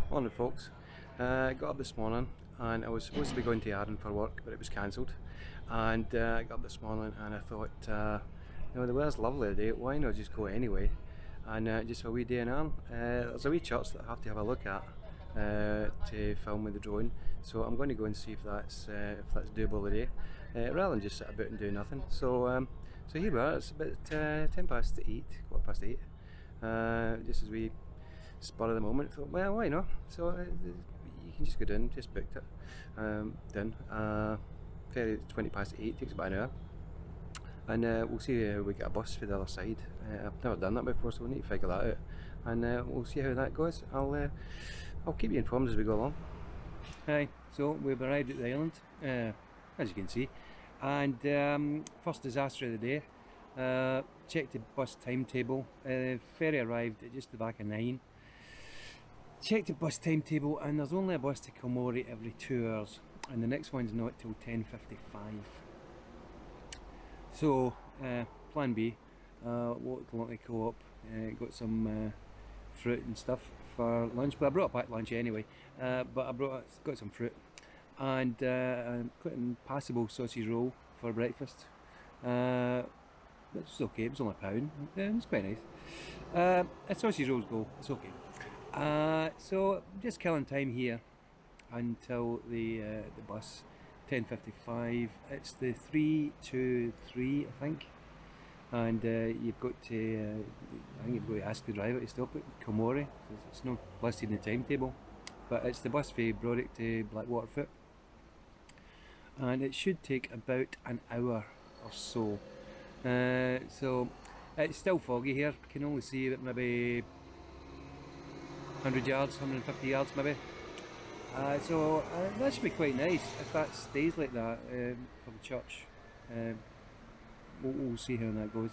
Morning folks. Got up this morning and I was supposed to be going to Arran for work, but it was cancelled. And I got up this morning and I thought, the weather's lovely today, why not just go anyway? And just a wee day in Arran. There's a wee church that I have to have a look at to film with the drone, so I'm going to go and see if that's doable today, rather than just sit about and do nothing. So here we are. It's about 10 past 8, quarter past 8. Just as we spur of the moment, thought, well, why not? So you can just go down, just booked it. Down. Ferry 20 past 8, takes about an hour. And we'll see how we get a bus for the other side. I've never done that before, so we'll need to figure that out. And we'll see how that goes. I'll keep you informed as we go along. Hi, so we've arrived at the island, as you can see. And first disaster of the day. Checked the bus timetable. Ferry arrived at just the back of 9. Checked the bus timetable and there's only a bus to Kilmory every 2 hours, and the next one's not till 10:55. So plan B, walked along to Co-op, got some fruit and stuff for lunch, but I brought back lunch anyway, but got some fruit and got an passable sausage roll for breakfast. It's okay, it was only £1. It was quite nice. Sausage rolls go, it's okay. So just killing time here until the bus 10:55. It's the 323, I think, and you've got to I think you've got to ask the driver to stop at Kilmory. It's not listed in the timetable, but it's the bus from Brodick to Blackwater Foot, and it should take about an hour or so. So it's still foggy here, can only see it maybe 100 yards, 150 yards maybe. So that should be quite nice if that stays like that for the church. We'll see how that goes.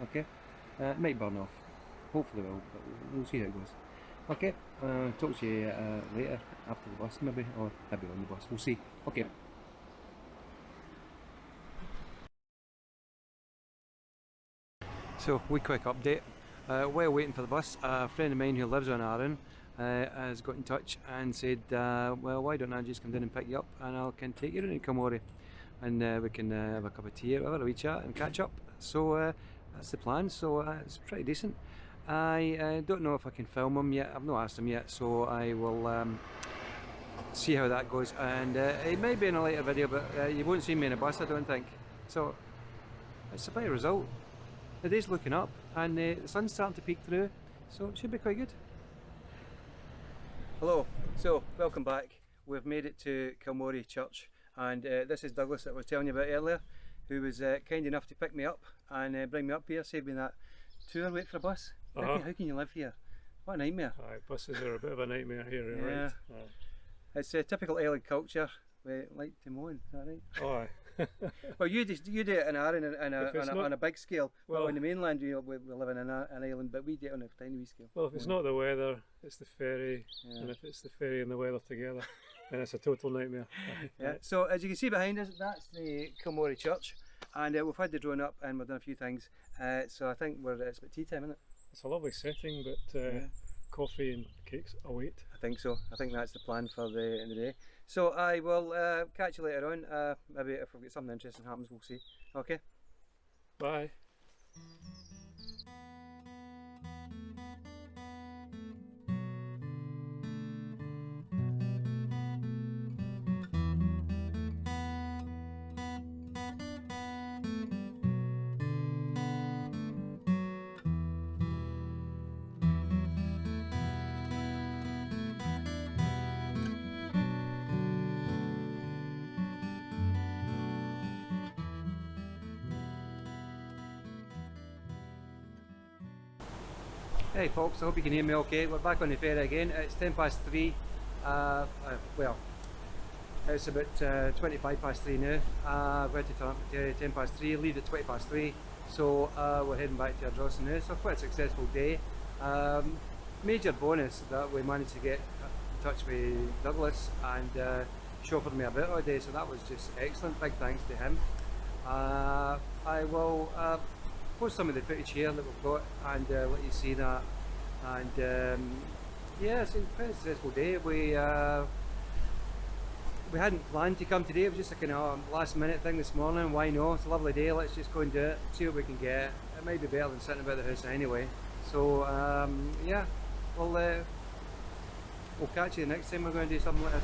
Okay, it might burn off, hopefully will, but we'll see how it goes. Okay, talk to you later after the bus maybe, or maybe on the bus, we'll see. Okay. So, wee quick update. While waiting for the bus, a friend of mine who lives on Arran has got in touch and said, well, why don't I just come down and pick you up and I can take you down to Kilmory and we can have a cup of tea or whatever, a wee chat and catch up. So that's the plan, so it's pretty decent. I don't know if I can film him yet, I've not asked him yet, so I will see how that goes, and it may be in a later video, but you won't see me in a bus, I don't think. So it's a better result. The day's looking up and the sun's starting to peek through, so it should be quite good. Hello, so welcome back. We've made it to Kilmory Church, and this is Douglas that I was telling you about earlier, who was kind enough to pick me up and bring me up here, save me that tour wait for a bus. How can you live here? What a nightmare. Aye, buses are a bit of a nightmare here, yeah. Right? It's a typical island culture. We like to moan, is that right? Oh, aye. Well, you do it in Arran on a big scale. Well, on the mainland we live in an island, but we do it on a tiny wee scale. Well, if it's not the weather, it's the ferry, and if it's the ferry and the weather together, then it's a total nightmare. Yeah. So as you can see behind us, that's the Kilmory Church, and we've had the drone up and we've done a few things. So I think it's about tea time, isn't it? It's a lovely setting, but coffee and cakes await. I think so. I think that's the plan for the end of the day. So I will catch you later on. Maybe if we've got something interesting happens, we'll see. Okay? Bye. Hey folks, I hope you can hear me okay. We're back on the ferry again. It's 10 past 3. Well, it's about 25 past 3 now. We're to turn up at 10 past 3, leave at 20 past 3. So we're heading back to our Ardrossan now. So quite a successful day. Major bonus that we managed to get in touch with Douglas and chauffeured me about all day. So that was just excellent. Big thanks to him. I will post some of the footage here that we've got and let you see that, and Yeah, it's been a pretty successful day. We hadn't planned to come today. It was just a kind of last minute thing this morning. Why no? It's a lovely day. Let's just go and do it. See what we can get. It might be better than sitting about the house anyway. So yeah, we'll catch you the next time we're going to do something like this.